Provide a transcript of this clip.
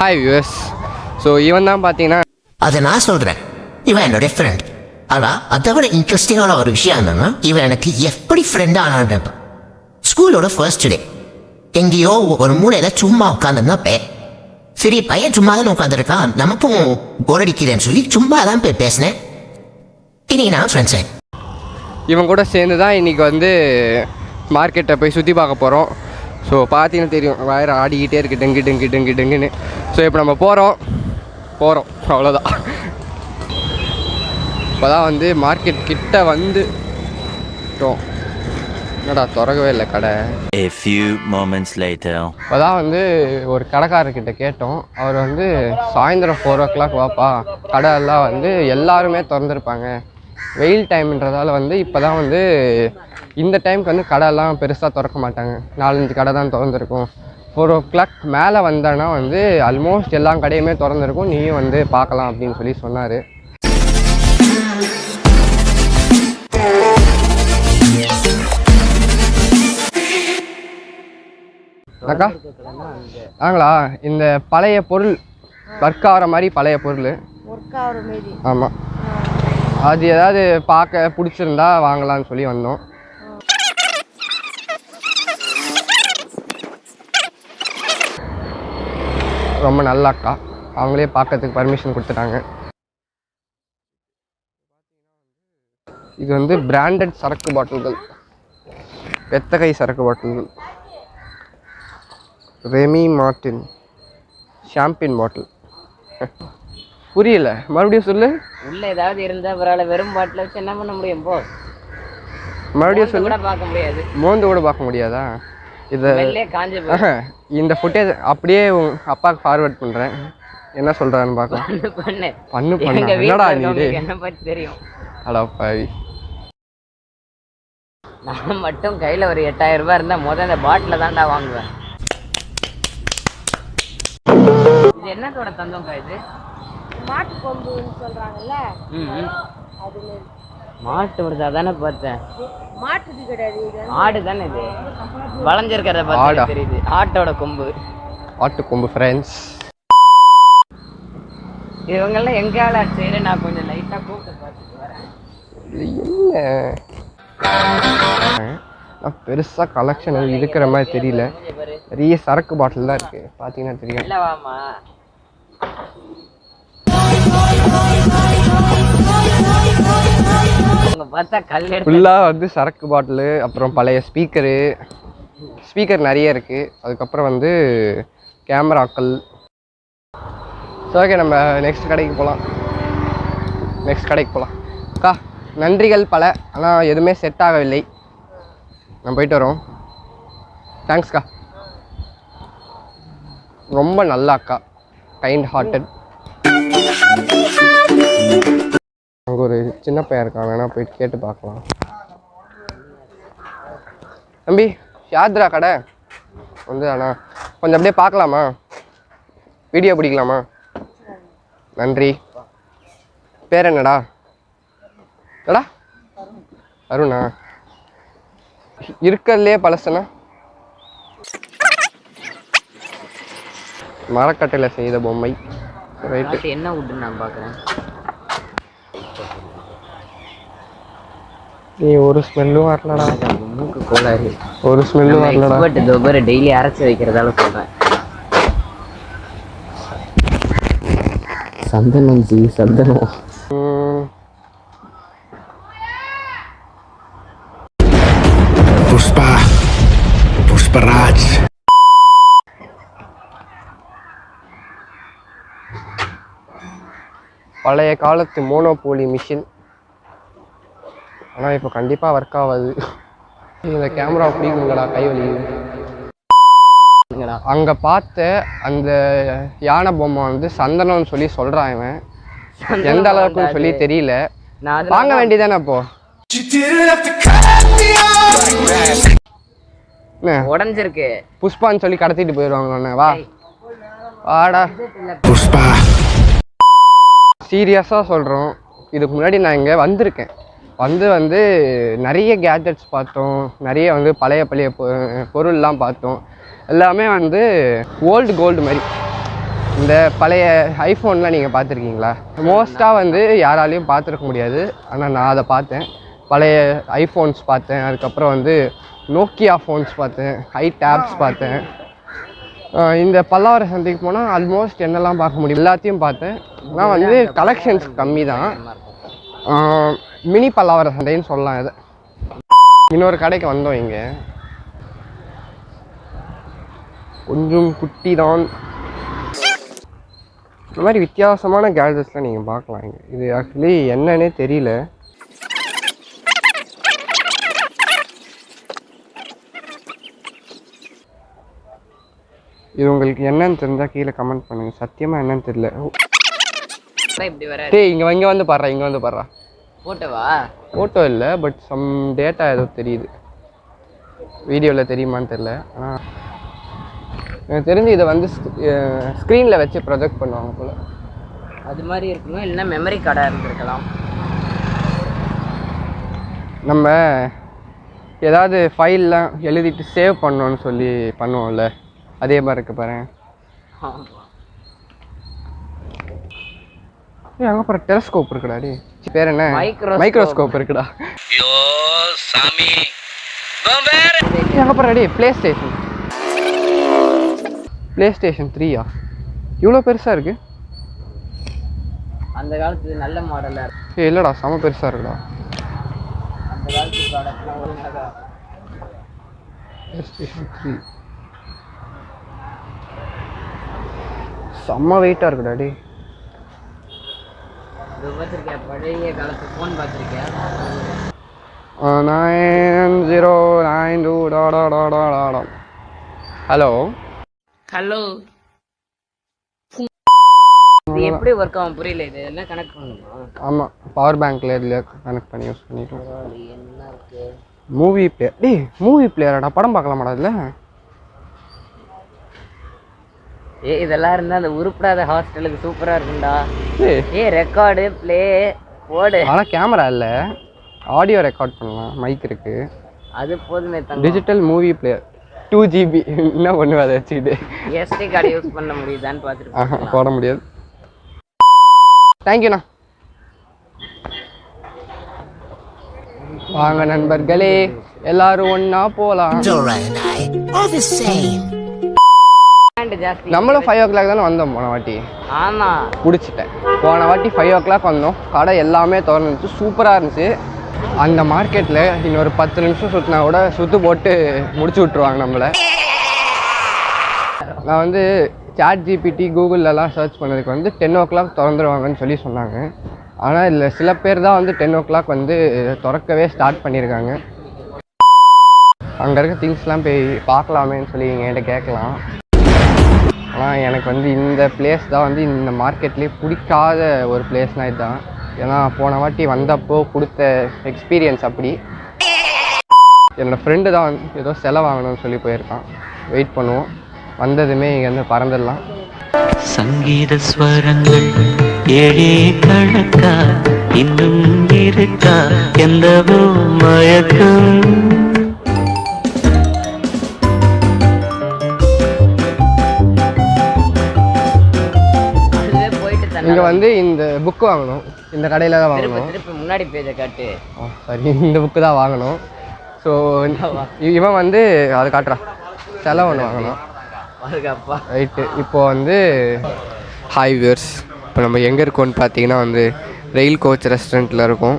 Hi viewers. So இவன் தான் பார்த்தீங்கன்னா, அதை நான் சொல்கிறேன், இவன் என்னுடைய ஃப்ரெண்ட். ஆனால் அதை விட இன்ட்ரெஸ்டிங்கான ஒரு விஷயம் என்னன்னா, இவன் எனக்கு எப்படி ஃப்ரெண்ட் ஆனான்னு. ஸ்கூலோட ஃபர்ஸ்ட் டே எங்கேயோ ஒரு மூலையில் சும்மா உட்காந்துருந்தா சரி பையன் சும்மா தான் உட்காந்துருக்கான், நமக்கும் போர் அடிக்கிறேன்னு சொல்லி சும்மா தான் போய் பேசினேன். இனி நான் ஃப்ரெண்ட்ஸே. இவன் கூட சேர்ந்து தான் இன்றைக்கி வந்து மார்க்கெட்டை போய் சுற்றி பார்க்க போகிறோம். ஸோ பார்த்தீங்கன்னா தெரியும், வயர் ஆடிக்கிட்டே இருக்குது டெங்குன்னு. ஸோ இப்போ நம்ம போகிறோம் அவ்வளோதான். இப்போ தான் வந்து மார்க்கெட் கிட்ட வந்து என்னடா திறக்கவே இல்லை கடை. A few moments later. இப்போ தான் வந்து ஒரு கடைக்காரர்கிட்ட கேட்டோம். அவர் வந்து சாயந்தரம் 4 o'clock வாப்பா, கடை எல்லாம் வந்து எல்லாருமே திறந்துருப்பாங்க, வெயில் டைம்ன்றதால வந்து இப்போ தான் வந்து இந்த டைமுக்கு வந்து கடையெல்லாம் பெருசாக திறக்க மாட்டாங்க, 4-5 கடை தான் திறந்துருக்கும். 4 o'clock மேலே வந்தேன்னா வந்து ஆல்மோஸ்ட் எல்லா கடையுமே திறந்துருக்கும், நீயும் வந்து பார்க்கலாம் அப்படின்னு சொல்லி சொன்னார். அக்கா நாங்களா இந்த பழைய பொருள் ஒர்க் ஆகிற மாதிரி பழைய பொருள் ஆமாம், அது ஏதாவது பார்க்க பிடிச்சிருந்தா வாங்கலான்னு சொல்லி வந்தோம். ரொம்ப நல்ல அக்கா, அவங்களே பார்க்கறதுக்கு பர்மிஷன் கொடுத்துட்டாங்க. இது வந்து பிராண்டட் சரக்கு பாட்டில்கள், வெத்தகை சரக்கு பாட்டில்கள். ரெமி மார்டின் ஷாம்பின் பாட்டில். புரியல, மறுபடியும் சொல்லு. உள்ள ஏதாவது இருந்தா பரவாயில்ல, வெறும் பாட்டில் வச்சு என்ன பண்ண முடியும்? போ மறுபடியும் சொல்லு. பார்க்க முடியாது, மோந்து கூட பார்க்க முடியாதா? இதை இந்த ஃபுட்டேஜ் அப்படியே உங்க அப்பாவுக்கு ஃபார்வர்ட் பண்ணுறேன், என்ன சொல்கிறான்னு பார்க்கலாம். பண்ணு என்னடா நீ என்ன பற்றி தெரியும்? ஹலோ பாவி, நான் மட்டும் கையில் ஒரு 8000 ரூபாய் இருந்தால் முதல்ல இந்த பாட்டில் தான்டா வாங்குவேன். இது என்னத்தோட தந்தம் இது? மாட்டு கொம்புன்னு சொல்றாங்கல்ல, மாட்டு விடுதா தானே பார்த்தேன். மாட்டுது கிடையாது, ஆடு தானே இது, வளைஞ்சிருக்கிறத பார்த்தா தெரியுது. ஆட்டோட கொம்பு, ஆட்டு கொம்பு ஃப்ரெண்ட்ஸ். இவங்கெல்லாம் எங்க ஆளா? சரி நான் கொஞ்சம் லைட்டாக கூப்பிட்டு பார்த்துட்டு வரேன். என்ன பெருசாக கலெக்ஷன் இருக்கிற மாதிரி தெரியல, நிறைய சரக்கு பாட்டில் தான் இருக்குது, பார்த்தீங்கன்னா தெரியும். இல்லவாமா பார்த்தா கல் ஃபுல்லாக வந்து சரக்கு பாட்டிலு, அப்புறம் பழைய ஸ்பீக்கர் நிறைய இருக்குது, அதுக்கப்புறம் வந்து கேமராக்கள். ஸோ ஓகே, நம்ம நெக்ஸ்ட் கடைக்கு போகலாம். அக்கா நன்றிகள் பல, ஆனால் எதுவுமே செட் ஆகவில்லை. நான் போயிட்டு வரோம். தேங்க்ஸ்க்கா, ரொம்ப நல்ல அக்கா, கைண்ட் ஹார்ட்டட். அங்கே ஒரு சின்ன பையன் இருக்கான், வேணா போயிட்டு கேட்டு பார்க்கலாம். தம்பி யாத்ரா கடை வந்து அண்ணா கொஞ்சம் அப்படியே பார்க்கலாமா, வீடியோ பிடிக்கலாமா? நன்றி. பேர் என்னடா? அருணா. இருக்கிறதுலே பழசனா? மரக்கட்டையில் செய்த பொம்மை. ரைட்டு, என்ன உட்டு நான் பார்க்குறேன். நீ ஒரு ஸ்மெல்லும் வரலடா, மூக்கு கோளாறு, ஒரு ஸ்மெல்லும் வரலடா. பட் தொபரை டெய்லி அரைச்சி வைக்கிறதால சொல்கிறேன். சந்தனம் புஷ்பராஜ். பழைய காலத்து மோனோபோலி மிஷின், ஆனால் இப்போ கண்டிப்பாக ஒர்க் ஆகாது. இந்த கேமரா பிடிக்குங்களா, கைவலி. அங்கே பார்த்த அந்த யானை பொம்மை வந்து சந்தனம்னு சொல்லி சொல்கிறான். இவன் எந்த அளவுக்குன்னு சொல்லி தெரியல, வாங்க வேண்டியதானே அப்போ. உடஞ்சிருக்கு புஷ்பான்னு சொல்லி கடத்திட்டு போயிடுவாங்க. வாடா புஷ்பா, சீரியஸாக சொல்கிறோம். இதுக்கு முன்னாடி நான் இங்கே வந்திருக்கேன், வந்து நிறைய கேஜெட்ஸ் பார்த்தோம், நிறைய வந்து பழைய பொருள்லாம் பார்த்தோம். எல்லாமே வந்து ஓல்டு கோல்டு மாதிரி இந்த பழைய ஐஃபோன்லாம் நீங்கள் பார்த்துருக்கீங்களா? மோஸ்ட்டாக வந்து யாராலையும் பார்த்துருக்க முடியாது, ஆனால் நான் அதை பார்த்தேன். பழைய ஐஃபோன்ஸ் பார்த்தேன், அதுக்கப்புறம் வந்து நோக்கியா ஃபோன்ஸ் பார்த்தேன், ஹை டேப்ஸ் பார்த்தேன். இந்த பல்லாவரம் சந்தைக்கு போனால் ஆல்மோஸ்ட் என்னெல்லாம் பார்க்க முடியும் எல்லாத்தையும் பார்த்தேன். ஆனால் வந்து கலெக்ஷன்ஸ் கம்மி தான். மினி பல்லாவரம் சந்தைன்னு சொல்லலாம் இதை. இன்னொரு கடைக்கு வந்தோம், இங்கே கொஞ்சம் குட்டி தான். இந்த மாதிரி வித்தியாசமான கேட்ஜெட்ஸ்லாம் நீங்கள் பார்க்கலாம் இங்கே. இது ஆக்சுவலி என்னன்னே தெரியல. இது உங்களுக்கு என்னன்னு தெரிஞ்சால் கீழே கமெண்ட் பண்ணுங்கள். சத்தியமாக என்னன்னு தெரியல. இப்படி வர டேய் இங்கே வந்து பாடுறா, இங்கே வந்து பாடுறா. போட்டோவா? ஃபோட்டோ இல்லை, பட் சம் டேட்டா ஏதோ தெரியுது. வீடியோவில் தெரியுமான்னு தெரில. ஆனால் எனக்கு தெரிஞ்சு இதை வந்து ஸ்க்ரீனில் வச்சு ப்ரொஜெக்ட் பண்ணுவாங்க போல். அது மாதிரி இருக்கணும், இல்லைன்னா மெமரி கார்டாக இருந்திருக்கலாம். நம்ம ஏதாவது ஃபைல்லாம் எழுதிட்டு சேவ் பண்ணோன்னு சொல்லி பண்ணுவோம்ல, அதே மாதிரி இருக்கு பாரு. அங்கே பாரு டெலஸ்கோப் இருக்குடா. டே பேர் என்ன? மைக்ரோஸ்கோப் இருக்குடா. அங்கே பாரு டே ப்ளே ஸ்டேஷன் 3யா? இவ்வளோ பெருசாக இருக்கு. அந்த காலத்து நல்ல மாடலாக இருக்கு. இல்லைடா செம பெருசாக இருக்குடா. அந்த காலத்து ப்ராடக்ட்லாம் ஒழுங்காக ப்ளே ஸ்டேஷன் 3 செம்ம வெயிட்டாக இருக்குடா. டே இது பார்த்துருக்கேன், பழைய காலத்து ஃபோன் பார்த்துருக்கேன். 9092 ஹலோ ஹலோ. இது எப்படி ஒர்க் ஆகும் புரியல. இது எல்லாம் கனெக்ட் பண்ணுமா? ஆமாம், பவர் பேங்க்கில் இதில் கனெக்ட் பண்ணி யூஸ் பண்ணிட்டோம். என்ன இருக்கு? Movie player. டே மூவி பிளேயராடா, படம் பார்க்கலாமாடா இதில்? இதெல்லாம் இருந்தால் அந்த உருப்படாத ஹாஸ்டலுக்கு சூப்பராக இருக்கும்டா. ஏய் ரெக்கார்டு ப்ளே போடு. ஆனால் கேமரா இல்லை, ஆடியோ ரெக்கார்ட் பண்ணலாம், மைக் இருக்குது. அது போதுமே தங்க. டிஜிட்டல் மூவி பிளேயர் 2GB என்ன பண்ணுவேன் அதை வச்சுக்கிட்டு? எஸ்டி கார்டு யூஸ் பண்ண முடியுதான்னு பார்த்துட்டு போட முடியாது. தேங்க்யூண்ணா. வாங்க நண்பர்களே, எல்லாரும் ஒன்றா போகலாம். Dora and I are the same. ஜாஸ்தி. நம்மளும் 5 o'clock தானே வந்தோம் போன வாட்டி. ஆமாம், பிடிச்சிட்டேன். போன வாட்டி 5 o'clock வந்தோம், கடை எல்லாமே திறந்துச்சு, சூப்பராக இருந்துச்சு. அந்த மார்க்கெட்டில் இன்னொரு 10 நிமிஷம் சுற்றினா கூட சுற்று போட்டு முடிச்சு விட்ருவாங்க நம்மளை. நான் வந்து ChatGPT கூகுளெலாம் சர்ச் பண்ணதுக்கு வந்து 10 o'clock திறந்துருவாங்கன்னு சொல்லி சொன்னாங்க. ஆனால் இதில் சில பேர் தான் வந்து 10 o'clock வந்து திறக்கவே ஸ்டார்ட் பண்ணியிருக்காங்க. அங்கே இருக்க திங்ஸ்லாம் போய் பார்க்கலாமேன்னு சொல்லி என்கிட்ட கேட்கலாம். ஆனால் எனக்கு வந்து இந்த பிளேஸ் தான் வந்து இந்த மார்க்கெட்லேயே பிடிக்காத ஒரு பிளேஸ்னால் இதுதான். ஏன்னா போன வாட்டி வந்தப்போ கொடுத்த எக்ஸ்பீரியன்ஸ் அப்படி. என்னோடய ஃப்ரெண்டு தான் வந்து ஏதோ செலவாகணும்னு சொல்லி போயிருக்கான். வெயிட் பண்ணுவோம், வந்ததுமே இங்கேருந்து பறந்துடலாம். சங்கீத ஸ்வரங்கள் ஏழே கணக்கா இன்னும் இருக்கா எந்தவோ மயக்கம். இங்கே வந்து இந்த புக்கு வாங்கணும், இந்த கடையில் தான் வாங்கணும். திருப்பி முன்னாடி பேஜை காட்டு. சரி, இந்த புக்கு தான் வாங்கணும். ஸோ இவன் வந்து அதை காட்டுறான், செலவு ஒன்று வாங்கணும். ரைட்டு. இப்போது வந்து ஹாய் வியர்ஸ், இப்போ நம்ம எங்கே இருக்கோம்னு பார்த்தீங்கன்னா வந்து ரெயில் கோச் ரெஸ்டாரண்ட்டில் இருக்கோம்.